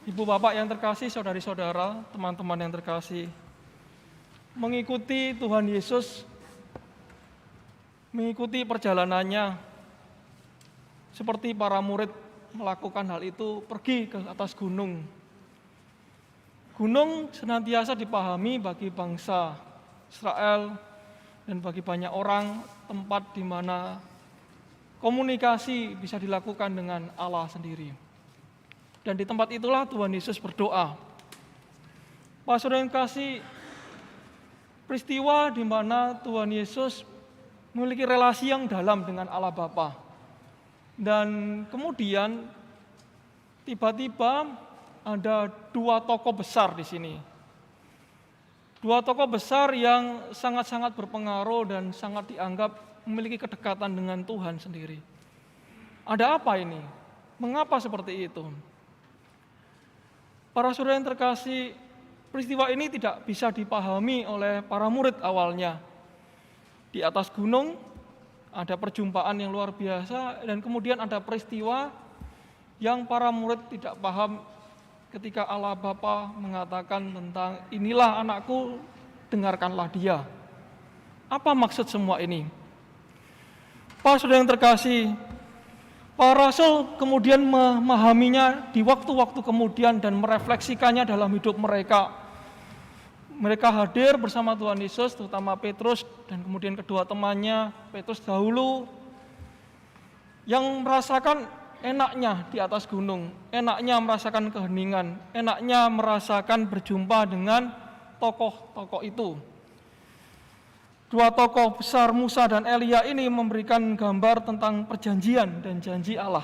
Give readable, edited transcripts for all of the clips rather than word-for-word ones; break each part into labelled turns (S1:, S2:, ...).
S1: Ibu bapak yang terkasih, saudari-saudara, teman-teman yang terkasih, mengikuti Tuhan Yesus, mengikuti perjalanannya, seperti para murid melakukan hal itu, pergi ke atas gunung. Gunung senantiasa dipahami bagi bangsa Israel dan bagi banyak orang tempat di mana komunikasi bisa dilakukan dengan Allah sendiri. Dan di tempat itulah Tuhan Yesus berdoa. Para saudara yang kasih, peristiwa di mana Tuhan Yesus memiliki relasi yang dalam dengan Allah Bapa. Dan kemudian tiba-tiba ada dua tokoh besar di sini. Dua tokoh besar yang sangat-sangat berpengaruh dan sangat dianggap memiliki kedekatan dengan Tuhan sendiri. Ada apa ini? Mengapa seperti itu? Para saudara yang terkasih, peristiwa ini tidak bisa dipahami oleh para murid awalnya. Di atas gunung ada perjumpaan yang luar biasa dan kemudian ada peristiwa yang para murid tidak paham ketika Allah Bapa mengatakan tentang inilah anakku, dengarkanlah dia. Apa maksud semua ini? Para saudara yang terkasih, para rasul kemudian memahaminya di waktu-waktu kemudian dan merefleksikannya dalam hidup mereka. Mereka hadir bersama Tuhan Yesus, terutama Petrus dan kemudian kedua temannya, Petrus dahulu, yang merasakan enaknya di atas gunung, enaknya merasakan keheningan, enaknya merasakan berjumpa dengan tokoh-tokoh itu. Dua tokoh besar Musa dan Elia ini memberikan gambar tentang perjanjian dan janji Allah.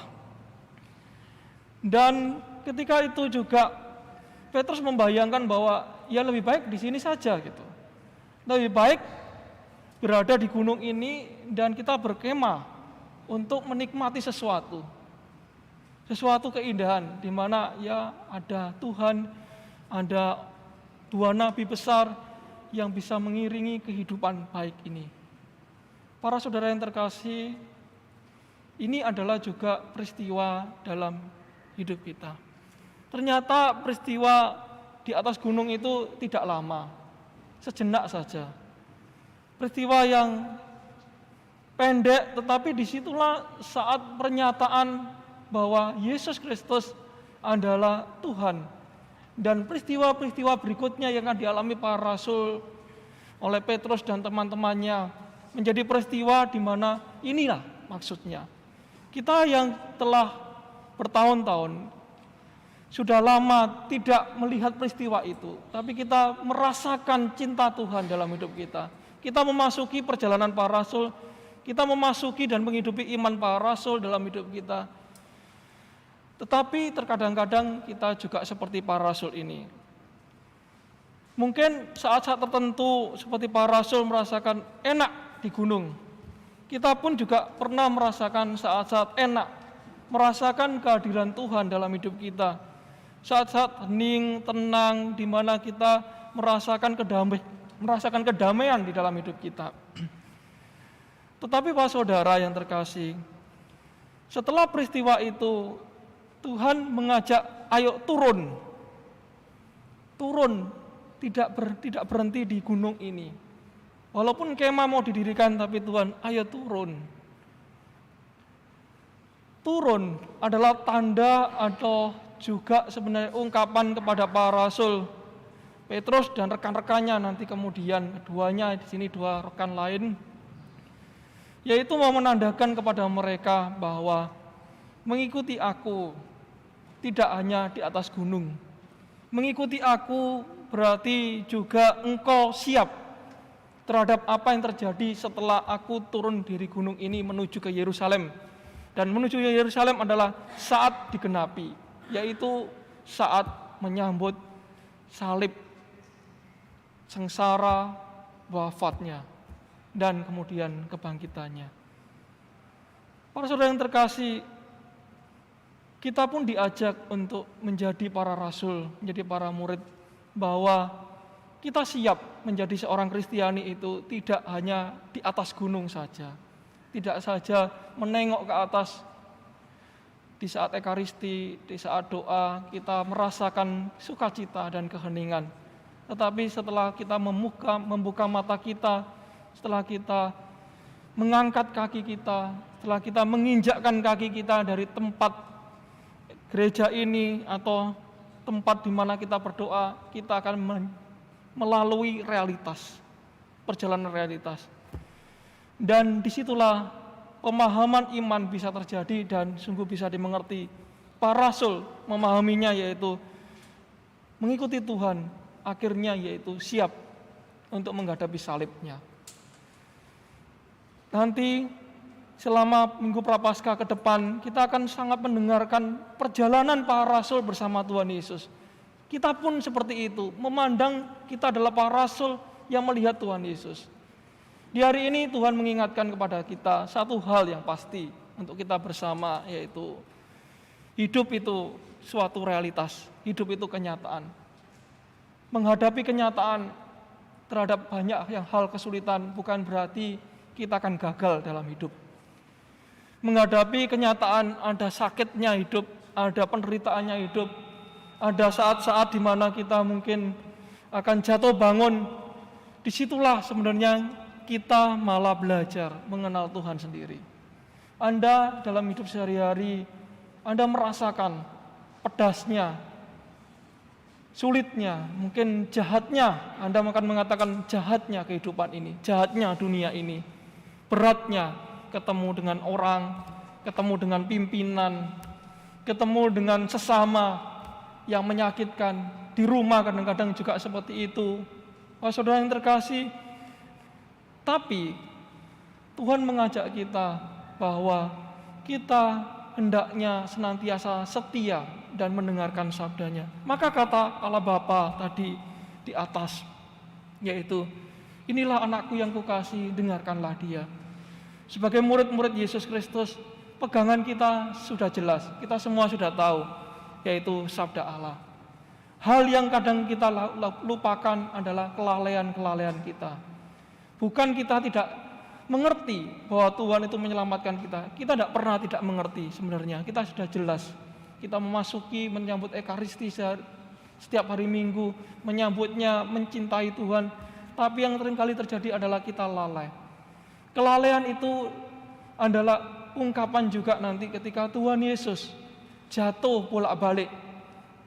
S1: Dan ketika itu juga Petrus membayangkan bahwa ya lebih baik di sini saja gitu. Lebih baik berada di gunung ini dan kita berkemah untuk menikmati sesuatu keindahan di mana ya ada Tuhan, ada dua nabi besar yang bisa mengiringi kehidupan baik ini. Para saudara yang terkasih, ini adalah juga peristiwa dalam hidup kita. Ternyata peristiwa di atas gunung itu tidak lama, sejenak saja. Peristiwa yang pendek, tetapi disitulah saat pernyataan bahwa Yesus Kristus adalah Tuhan. Dan peristiwa-peristiwa berikutnya yang akan dialami para rasul oleh Petrus dan teman-temannya menjadi peristiwa di mana inilah maksudnya. Kita yang telah bertahun-tahun sudah lama tidak melihat peristiwa itu, tapi kita merasakan cinta Tuhan dalam hidup kita. Kita memasuki perjalanan para rasul, kita memasuki dan menghidupi iman para rasul dalam hidup kita. Tetapi terkadang-kadang kita juga seperti para rasul ini. Mungkin saat-saat tertentu seperti para rasul merasakan enak di gunung. Kita pun juga pernah merasakan saat-saat enak, merasakan kehadiran Tuhan dalam hidup kita. Saat-saat hening, tenang, di mana kita merasakan kedamaian di dalam hidup kita. Tetapi para saudara yang terkasih, setelah peristiwa itu, Tuhan mengajak, ayo turun, tidak berhenti di gunung ini. Walaupun kemah mau didirikan, tapi Tuhan, ayo turun. Turun adalah tanda atau juga sebenarnya ungkapan kepada para rasul, Petrus dan rekan-rekannya nanti kemudian, keduanya di sini dua rekan lain, yaitu mau menandakan kepada mereka bahwa mengikuti aku tidak hanya di atas gunung. Mengikuti aku berarti juga engkau siap terhadap apa yang terjadi setelah aku turun dari gunung ini menuju ke Yerusalem. Dan menuju ke Yerusalem adalah saat digenapi, yaitu saat menyambut salib, sengsara, wafatnya, dan kemudian kebangkitannya. Para saudara yang terkasih, kita pun diajak untuk menjadi para rasul, menjadi para murid, bahwa kita siap menjadi seorang Kristiani itu tidak hanya di atas gunung saja, tidak saja menengok ke atas, di saat ekaristi, di saat doa, kita merasakan sukacita dan keheningan. Tetapi setelah kita membuka mata kita, setelah kita mengangkat kaki kita, setelah kita menginjakkan kaki kita dari tempat gereja ini atau tempat di mana kita berdoa, kita akan melalui realitas, perjalanan realitas. Dan disitulah pemahaman iman bisa terjadi dan sungguh bisa dimengerti. Para rasul memahaminya, yaitu mengikuti Tuhan, akhirnya yaitu siap untuk menghadapi salibnya. Nanti selama Minggu Prapaskah ke depan, kita akan sangat mendengarkan perjalanan para rasul bersama Tuhan Yesus. Kita pun seperti itu, memandang kita adalah para rasul yang melihat Tuhan Yesus. Di hari ini Tuhan mengingatkan kepada kita satu hal yang pasti untuk kita bersama, yaitu hidup itu suatu realitas, hidup itu kenyataan. Menghadapi kenyataan terhadap banyak hal kesulitan bukan berarti kita akan gagal dalam hidup. Menghadapi kenyataan ada sakitnya hidup, ada penderitaannya hidup, ada saat-saat di mana kita mungkin akan jatuh bangun. Disitulah sebenarnya kita malah belajar mengenal Tuhan sendiri. Anda dalam hidup sehari-hari, Anda merasakan pedasnya, sulitnya, mungkin jahatnya. Anda akan mengatakan jahatnya kehidupan ini, jahatnya dunia ini, beratnya ketemu dengan orang, ketemu dengan pimpinan, ketemu dengan sesama yang menyakitkan. Di rumah kadang-kadang juga seperti itu. Saudara yang terkasih, tapi Tuhan mengajak kita bahwa kita hendaknya senantiasa setia dan mendengarkan sabdanya. Maka kata Allah Bapa tadi di atas, yaitu, inilah anakku yang kukasihi, dengarkanlah dia. Sebagai murid-murid Yesus Kristus, pegangan kita sudah jelas, kita semua sudah tahu, yaitu sabda Allah. Hal yang kadang kita lupakan adalah kelalaian-kelalaian kita. Bukan kita tidak mengerti bahwa Tuhan itu menyelamatkan kita. Kita tidak pernah tidak mengerti sebenarnya. Kita sudah jelas. Kita memasuki, menyambut ekaristi setiap hari Minggu, menyambutnya, mencintai Tuhan. Tapi yang seringkali terjadi adalah kita lalai. Kelalaian itu adalah ungkapan juga nanti ketika Tuhan Yesus jatuh bolak-balik.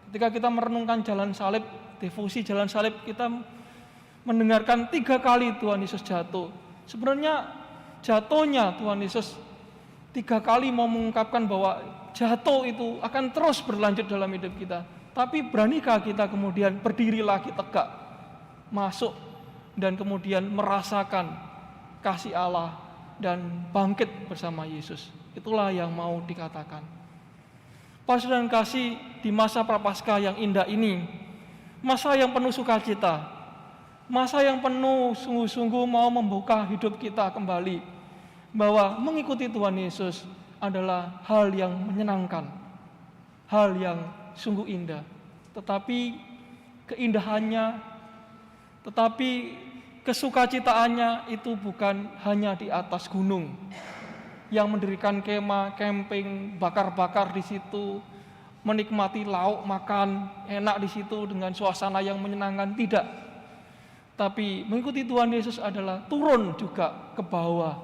S1: Ketika kita merenungkan jalan salib, devosi jalan salib, kita mendengarkan 3 kali Tuhan Yesus jatuh. Sebenarnya jatuhnya Tuhan Yesus 3 kali mau mengungkapkan bahwa jatuh itu akan terus berlanjut dalam hidup kita. Tapi beranikah kita kemudian berdiri lagi tegak, masuk dan kemudian merasakan kasih Allah dan bangkit bersama Yesus. Itulah yang mau dikatakan. Para saudara yang kasih, di masa Prapaskah yang indah ini, masa yang penuh sukacita, masa yang penuh sungguh-sungguh mau membuka hidup kita kembali, bahwa mengikuti Tuhan Yesus adalah hal yang menyenangkan, hal yang sungguh indah. Tetapi keindahannya, tetapi kesukacitaannya itu bukan hanya di atas gunung, yang mendirikan kemah, camping, bakar-bakar di situ, menikmati lauk makan enak di situ dengan suasana yang menyenangkan, tidak. Tapi mengikuti Tuhan Yesus adalah turun juga ke bawah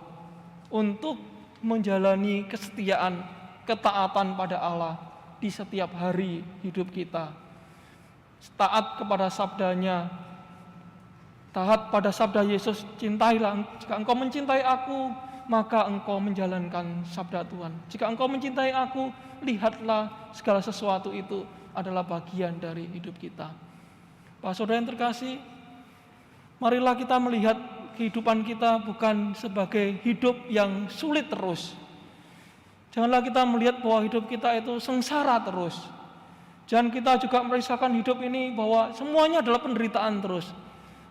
S1: untuk menjalani kesetiaan, ketaatan pada Allah di setiap hari hidup kita. Taat kepada sabdanya, taat pada sabda Yesus, cintailah, jika engkau mencintai aku, maka engkau menjalankan sabda Tuhan. Jika engkau mencintai aku, lihatlah segala sesuatu itu adalah bagian dari hidup kita. Pak saudara yang terkasih, marilah kita melihat kehidupan kita bukan sebagai hidup yang sulit terus. Janganlah kita melihat bahwa hidup kita itu sengsara terus. Jangan kita juga merasakan hidup ini bahwa semuanya adalah penderitaan terus.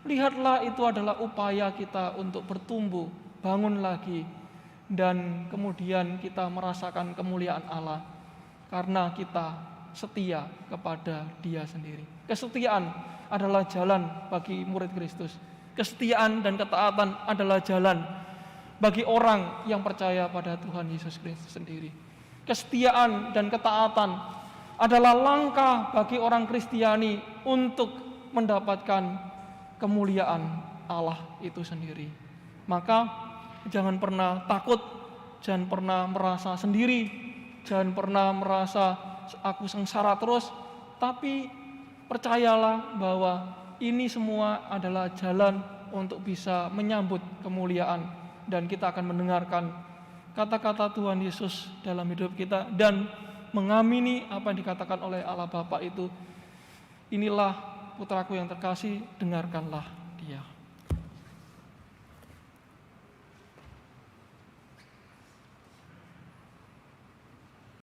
S1: Lihatlah itu adalah upaya kita untuk bertumbuh, bangun lagi, dan kemudian kita merasakan kemuliaan Allah karena kita setia kepada Dia sendiri. Kesetiaan adalah jalan bagi murid Kristus. Kesetiaan dan ketaatan adalah jalan bagi orang yang percaya pada Tuhan Yesus Kristus sendiri. kesetiaan dan ketaatan adalah langkah bagi orang Kristiani untuk mendapatkan kemuliaan Allah itu sendiri. Maka jangan pernah takut, jangan pernah merasa sendiri, jangan pernah merasa aku sengsara terus, tapi percayalah bahwa ini semua adalah jalan untuk bisa menyambut kemuliaan, dan kita akan mendengarkan kata-kata Tuhan Yesus dalam hidup kita dan mengamini apa yang dikatakan oleh Allah Bapa itu. Inilah putraku yang terkasih, dengarkanlah dia.